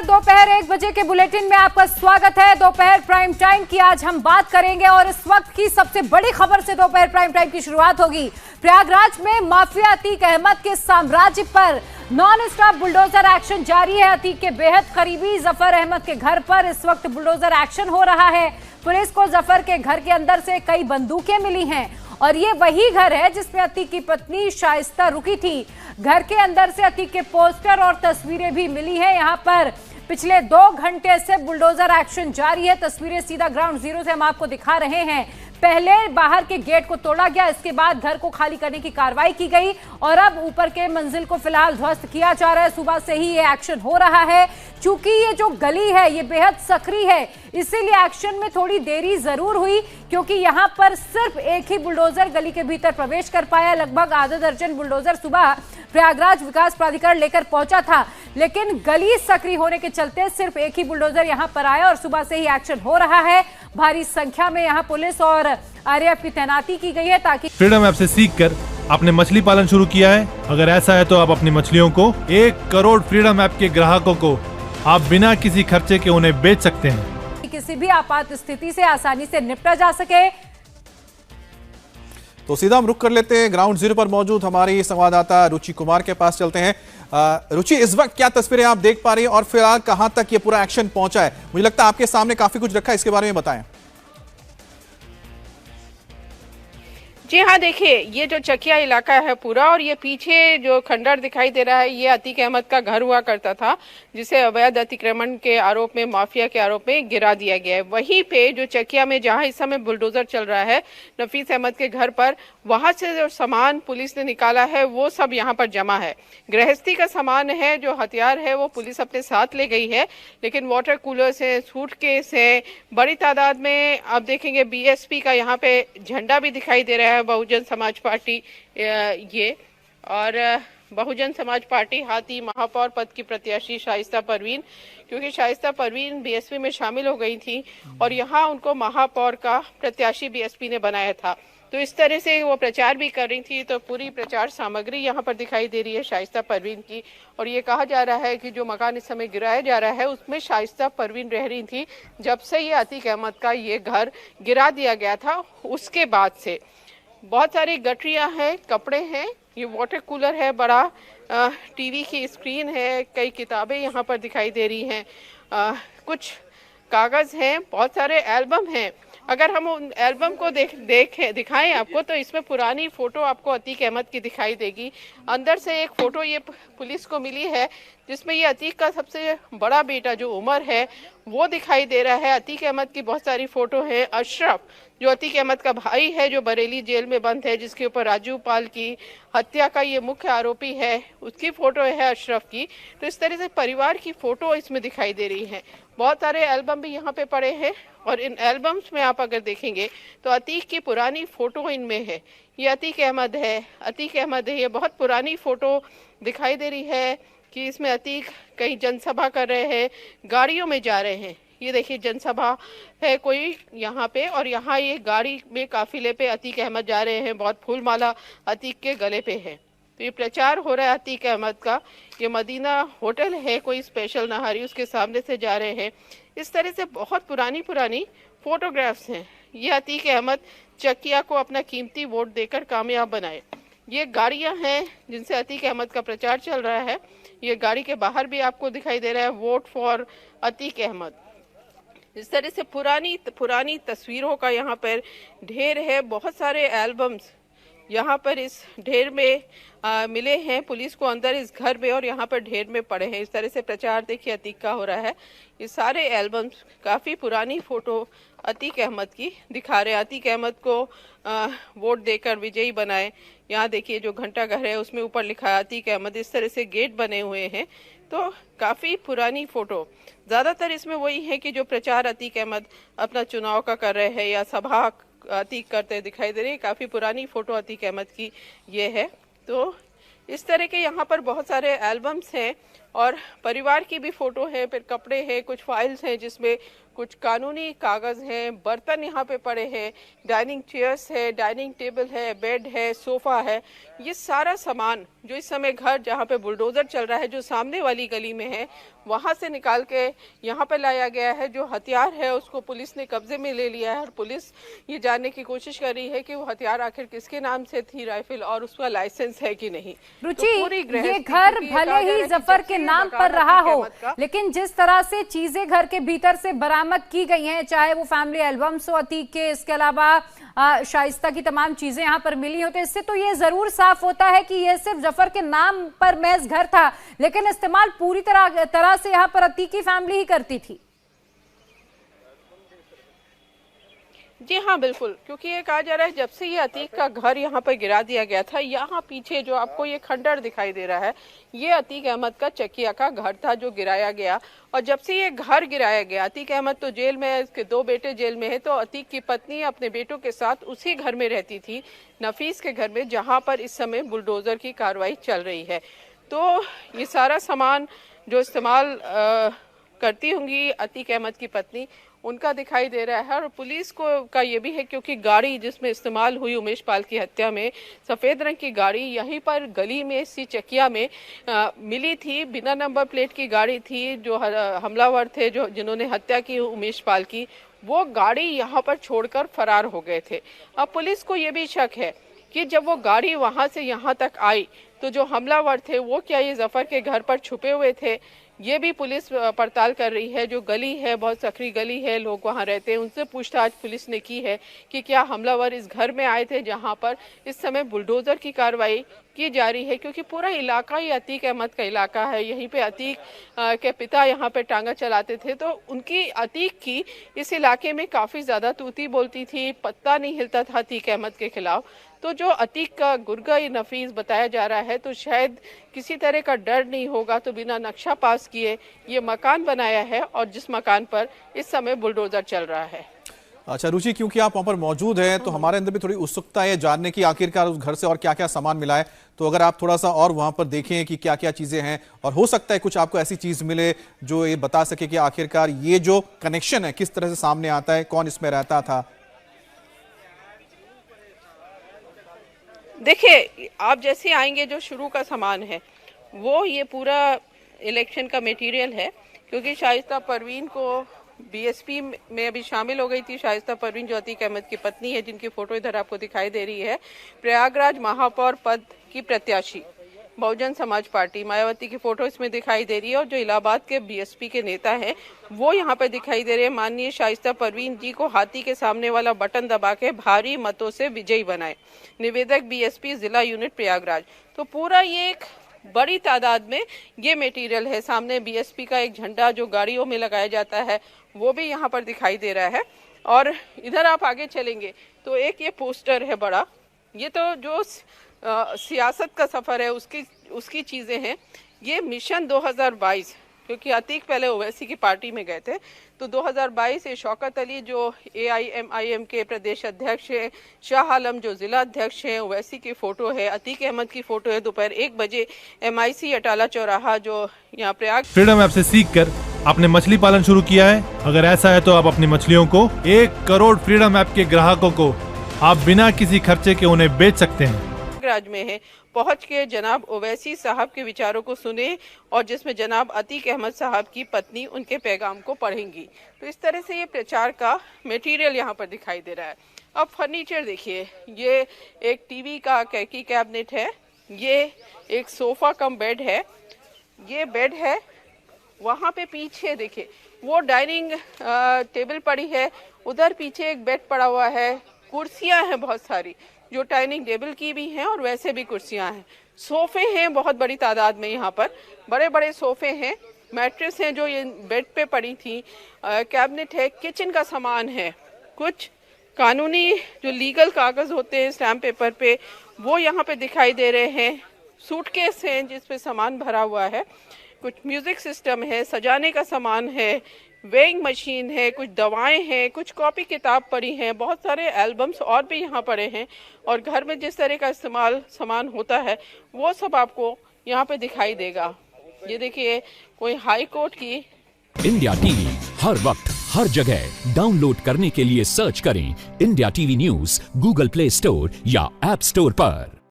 दोपहर 1 बजे के बुलेटिन में आपका स्वागत है। दोपहर प्राइम टाइम की आज हम बात करेंगे और इस वक्त की सबसे बड़ी खबर से दोपहर प्राइम टाइम की शुरुआत होगी। प्रयागराज में माफिया अतीक अहमद के साम्राज्य पर नॉन स्टॉप बुलडोजर एक्शन जारी है। अतीक के बेहद करीबी जफर अहमद के घर पर इस वक्त बुलडोजर एक्शन हो रहा है। पुलिस को जफर के घर के अंदर से कई बंदूकें मिली हैं और ये वही घर है जिसमें अतीक की पत्नी शाइस्ता रुकी थी। घर के अंदर से अतीक के पोस्टर और तस्वीरें भी मिली हैं। यहाँ पर पिछले 2 घंटे से बुलडोजर एक्शन जारी है। तस्वीरें सीधा ग्राउंड जीरो से हम आपको दिखा रहे हैं। पहले बाहर के गेट को तोड़ा गया, इसके बाद घर को खाली करने की कार्रवाई की गई और अब ऊपर के मंजिल को फिलहाल ध्वस्त किया जा रहा है। सुबह से ही ये एक्शन हो रहा है। चूंकि ये जो गली है ये बेहद सक्रिय है, इसीलिए एक्शन में थोड़ी देरी जरूर हुई, क्योंकि यहाँ पर सिर्फ एक ही बुलडोजर गली के भीतर प्रवेश कर पाया। लगभग आधा दर्जन बुलडोजर सुबह प्रयागराज विकास प्राधिकरण लेकर पहुंचा था, लेकिन गली सक्रिय होने के चलते सिर्फ एक ही बुलडोजर यहां पर आया और सुबह से ही एक्शन हो रहा है। भारी संख्या में यहां पुलिस और आरएएफ की तैनाती की गई है ताकि फ्रीडम ऐप से सीखकर आपने मछली पालन शुरू किया है। अगर ऐसा है तो आप अपनी मछलियों को 1 करोड़ फ्रीडम ऐप के ग्राहकों को आप बिना किसी खर्चे के उन्हें बेच सकते हैं। किसी भी आपात स्थिति से आसानी से निपटा जा सके। तो सीधा हम रुक कर लेते हैं ग्राउंड जीरो पर मौजूद हमारी संवाददाता रुचि कुमार के पास चलते हैं। रुचि, इस वक्त क्या तस्वीरें आप देख पा रही हैं और फिलहाल कहां तक ये पूरा एक्शन पहुंचा है? मुझे लगता है आपके सामने काफी कुछ रखा है, इसके बारे में बताएं। जी हाँ, देखिए ये जो चकिया इलाका है पूरा, और ये पीछे जो खंडर दिखाई दे रहा है ये अतीक अहमद का घर हुआ करता था, जिसे अवैध अतिक्रमण के आरोप में, माफिया के आरोप में गिरा दिया गया है। वहीं पे जो चकिया में जहाँ इस समय बुलडोजर चल रहा है नफीस अहमद के घर पर, वहां से जो सामान पुलिस ने निकाला है वो सब यहाँ पर जमा है। गृहस्थी का सामान है, जो हथियार है वो पुलिस अपने साथ ले गई है, लेकिन वाटर कूलर्स है, सूटकेस है, बड़ी तादाद में आप देखेंगे बीएसपी का यहाँ पे झंडा भी दिखाई दे रहा है, बहुजन समाज पार्टी ये, और बहुजन समाज पार्टी हाथी महापौर पद की प्रत्याशी शाइस्ता परवीन, क्योंकि शाइस्ता परवीन बीएसपी में शामिल हो गई थी और यहाँ उनको महापौर का प्रत्याशी बीएसपी ने बनाया था, तो इस तरह से वो प्रचार भी कर रही थी। तो पूरी प्रचार सामग्री यहाँ पर दिखाई दे रही है शाइस्ता परवीन की, और ये कहा जा रहा है कि जो मकान इस समय गिराया जा रहा है उसमें शाइस्ता परवीन रह रही थी जब से ये अतीक अहमद का ये घर गिरा दिया गया था। उसके बाद से बहुत सारी गठरियाँ हैं, कपड़े हैं, ये वाटर कूलर है, बड़ा टीवी की स्क्रीन है, कई किताबें यहाँ पर दिखाई दे रही हैं, कुछ कागज़ हैं, बहुत सारे एल्बम हैं। अगर हम उन एल्बम को दिखाएं आपको तो इसमें पुरानी फ़ोटो आपको अतीक अहमद की दिखाई देगी। अंदर से एक फ़ोटो ये पुलिस को मिली है जिसमें ये अतीक का सबसे बड़ा बेटा जो उमर है वो दिखाई दे रहा है। अतीक अहमद की बहुत सारी फ़ोटो है। अशरफ जो अतीक अहमद का भाई है, जो बरेली जेल में बंद है, जिसके ऊपर राजू पाल की हत्या का ये मुख्य आरोपी है, उसकी फ़ोटो है अशरफ की। तो इस तरह से परिवार की फ़ोटो इसमें दिखाई दे रही है। बहुत सारे एल्बम भी यहाँ पे पड़े हैं और इन एल्बम्स में आप अगर देखेंगे तो अतीक की पुरानी फ़ोटो इनमें है। ये अतीक अहमद है, अतीक अहमद है, ये बहुत पुरानी फ़ोटो दिखाई दे रही है कि इसमें अतीक कहीं जनसभा कर रहे हैं, गाड़ियों में जा रहे हैं। ये देखिए जनसभा है कोई यहाँ पे, और यहाँ ये गाड़ी में काफिले पे अतीक अहमद जा रहे हैं, बहुत फूल माला अतीक के गले पे है। तो ये प्रचार हो रहा है अतीक अहमद का। ये मदीना होटल है कोई स्पेशल नहारी, उसके सामने से जा रहे हैं। इस तरह से बहुत पुरानी फोटोग्राफ्स हैं। ये अतीक अहमद चकिया को अपना कीमती वोट देकर कामयाब बनाए। ये गाड़ियां हैं जिनसे अतीक अहमद का प्रचार चल रहा है। ये गाड़ी के बाहर भी आपको दिखाई दे रहा है वोट फॉर अतीक अहमद। इस तरह से पुरानी तस्वीरों का यहाँ पर ढेर है। बहुत सारे एल्बम्स यहाँ पर इस ढेर में मिले हैं पुलिस को अंदर इस घर में, और यहाँ पर ढेर में पड़े हैं। इस तरह से प्रचार देखिए अतीक का हो रहा है। ये सारे एल्बम्स काफ़ी पुरानी फ़ोटो अतीक अहमद की दिखा रहे हैं। अतीक अहमद को वोट देकर विजयी बनाए। यहाँ देखिए जो घंटा घर है उसमें ऊपर लिखा है अतीक अहमद। इस तरह से गेट बने हुए हैं। तो काफ़ी पुरानी फ़ोटो, ज़्यादातर इसमें वही है कि जो प्रचार अतीक अहमद अपना चुनाव का कर रहे हैं या सभा अतीक करते दिखाई दे रही है। काफ़ी पुरानी फ़ोटो अतीक अहमद की ये है। तो इस तरह के यहाँ पर बहुत सारे एल्बम्स हैं और परिवार की भी फ़ोटो है, फिर कपड़े हैं, कुछ फाइल्स हैं जिसमें कुछ कानूनी कागज़ हैं, बर्तन यहाँ पे पड़े हैं, डाइनिंग चेयर्स है, डाइनिंग टेबल है, बेड है, सोफ़ा है। ये सारा सामान जो इस समय घर जहाँ पे बुलडोज़र चल रहा है, जो सामने वाली गली में है, वहां से निकाल के यहाँ पे लाया गया है। जो हथियार है उसको पुलिस ने कब्जे में ले लिया है और पुलिस ये जानने की कोशिश कर रही है कि वो हथियार आखिर किसके नाम से थी, राइफल, और उसका लाइसेंस है कि नहीं। रुचि, ये घर भले ही जफर के नाम पर रहा हो, लेकिन जिस तरह से चीजें घर के भीतर से बरामद की गई हैं, चाहे वो फैमिली एल्बम्स हो अतीक के, इसके अलावा शाइस्ता की तमाम चीजें यहाँ पर मिली हो, तो इससे तो ये जरूर साफ होता है कि ये सिर्फ जफर के नाम पर महज घर था, लेकिन इस्तेमाल पूरी तरह से यहाँ पर अतीक की फैमिली ही करती थी। जी हाँ, बिल्कुल, क्योंकि ये कहा जा रहा है जब से ये अतीक का घर यहाँ पर गिरा दिया गया था, यहाँ पीछे जो आपको ये खंडर दिखाई दे रहा है, ये अतीक अहमद का चकिया का घर था जो गिराया गया। और जब से ये घर गिराया गया, अतीक अहमद तो जेल में है, इसके 2 बेटे जेल में है, तो अतीक की पत्नी अपने बेटों के साथ उसी घर में रहती थी, नफीस के घर में, जहाँ पर इस समय बुलडोजर की कार्रवाई चल रही है। तो ये सारा सामान जो इस्तेमाल करती होंगी अतीक अहमद की पत्नी, उनका दिखाई दे रहा है। और पुलिस को का ये भी है क्योंकि गाड़ी जिसमें इस्तेमाल हुई उमेश पाल की हत्या में, सफ़ेद रंग की गाड़ी यहीं पर गली में सी चकिया में मिली थी। बिना नंबर प्लेट की गाड़ी थी। जो हमलावर थे जो जिन्होंने हत्या की उमेश पाल की, वो गाड़ी यहाँ पर छोड़कर फरार हो गए थे। अब पुलिस को ये भी शक है कि जब वो गाड़ी वहाँ से यहाँ तक आई तो जो हमलावर थे वो क्या ये जफर के घर पर छुपे हुए थे, ये भी पुलिस पड़ताल कर रही है। जो गली है बहुत सकरी गली है, लोग वहाँ रहते हैं, उनसे पूछताछ पुलिस ने की है कि क्या हमलावर इस घर में आए थे जहाँ पर इस समय बुलडोजर की कार्रवाई की जा रही है, क्योंकि पूरा इलाका ही अतीक अहमद का इलाका है। यहीं पे अतीक के पिता यहाँ पे टांगा चलाते थे, तो उनकी अतीक की इस इलाके में काफ़ी ज़्यादा तूती बोलती थी, पत्ता नहीं हिलता था अतीक अहमद के खिलाफ। तो जो अतीक का गुर्गा नफीस बताया जा रहा है, तो शायद किसी तरह का डर नहीं होगा, तो बिना नक्शा पास किए ये मकान बनाया है और जिस मकान पर इस समय बुलडोजर चल रहा है। अच्छा रुचि, क्योंकि आप वहां पर मौजूद हैं तो हमारे अंदर भी थोड़ी उत्सुकता है जानने की आखिरकार उस घर से और क्या क्या सामान मिला है। तो अगर आप थोड़ा सा और वहां पर देखें कि क्या क्या चीजें हैं, और हो सकता है कुछ आपको ऐसी चीज मिले जो ये बता सके कि आखिरकार ये जो कनेक्शन है किस तरह से सामने आता है, कौन इसमें रहता था। देखिए, आप जैसे आएंगे जो शुरू का सामान है वो ये पूरा इलेक्शन का मटेरियल है, क्योंकि शाइस्ता परवीन को बीएसपी में अभी शामिल हो गई थी। शाइस्ता परवीन जो अतीक अहमद की पत्नी है, जिनकी फोटो इधर आपको दिखाई दे रही है, प्रयागराज महापौर पद की प्रत्याशी बहुजन समाज पार्टी, मायावती की फोटो इसमें दिखाई दे रही है। और जो इलाहाबाद के बीएसपी के नेता हैं वो यहाँ पर दिखाई दे रहे हैं। माननीय शाइस्ता परवीन जी को हाथी के सामने वाला बटन दबा के भारी मतों से विजयी बनाए। निवेदक बीएसपी जिला यूनिट प्रयागराज। तो पूरा ये एक बड़ी तादाद में ये मटेरियल है। सामने बीएसपी का एक झंडा जो गाड़ियों में लगाया जाता है वो भी यहाँ पर दिखाई दे रहा है। और इधर आप आगे चलेंगे तो एक ये पोस्टर है बड़ा, ये तो जो सियासत का सफर है उसकी चीजें हैं। ये मिशन 2022, क्योंकि अतीक पहले ओवैसी की पार्टी में गए थे, तो 2022 ये शौकत अली जो AIMIM के प्रदेश अध्यक्ष है, शाह आलम जो जिला अध्यक्ष हैं, ओवैसी की फोटो है, अतीक अहमद की फोटो है। दोपहर 1 बजे MIC अटाला चौराहा जो यहाँ प्रयाग। फ्रीडम ऐप से सीखकर आपने मछली पालन शुरू किया है? अगर ऐसा है तो आप अपनी मछलियों को 1 करोड़ फ्रीडम ऐप के ग्राहकों को आप बिना किसी खर्चे के उन्हें बेच सकते हैं। राज में है, पहुंच के जनाब ओवैसी साहब के विचारों को सुने और जिसमें जनाब अतीक अहमद साहब की पत्नी उनके पैगाम को पढ़ेंगी। तो इस तरह से ये प्रचार का मटेरियल यहाँ पर दिखाई दे रहा है। अब फर्नीचर देखिए, ये एक टीवी का कैकी कैबिनेट है, ये एक सोफा कम बेड है, ये बेड है। वहाँ पे पीछे देखिए वो डाइनिंग टेबल पड़ी है, उधर पीछे एक बेड पड़ा हुआ है, कुर्सियाँ हैं बहुत सारी जो डाइनिंग टेबल की भी हैं और वैसे भी कुर्सियां हैं, सोफे हैं बहुत बड़ी तादाद में, यहाँ पर बड़े बड़े सोफे हैं, मैट्रेस हैं जो ये बेड पे पड़ी थी, कैबिनेट है, किचन का सामान है, कुछ कानूनी जो लीगल कागज होते हैं स्टैम्प पेपर पे वो यहाँ पे दिखाई दे रहे हैं, सूटकेस हैं जिस पे सामान भरा हुआ है, कुछ म्यूजिक सिस्टम है, सजाने का सामान है, वेइंग मशीन है, कुछ दवाएं हैं, कुछ कॉपी किताब पड़ी हैं, बहुत सारे एल्बम्स और भी यहाँ पड़े हैं। और घर में जिस तरह का इस्तेमाल सामान होता है वो सब आपको यहाँ पे दिखाई देगा। ये देखिए कोई हाई कोर्ट की। इंडिया टीवी हर वक्त हर जगह डाउनलोड करने के लिए सर्च करें India TV news Google play store या ऐप स्टोर पर।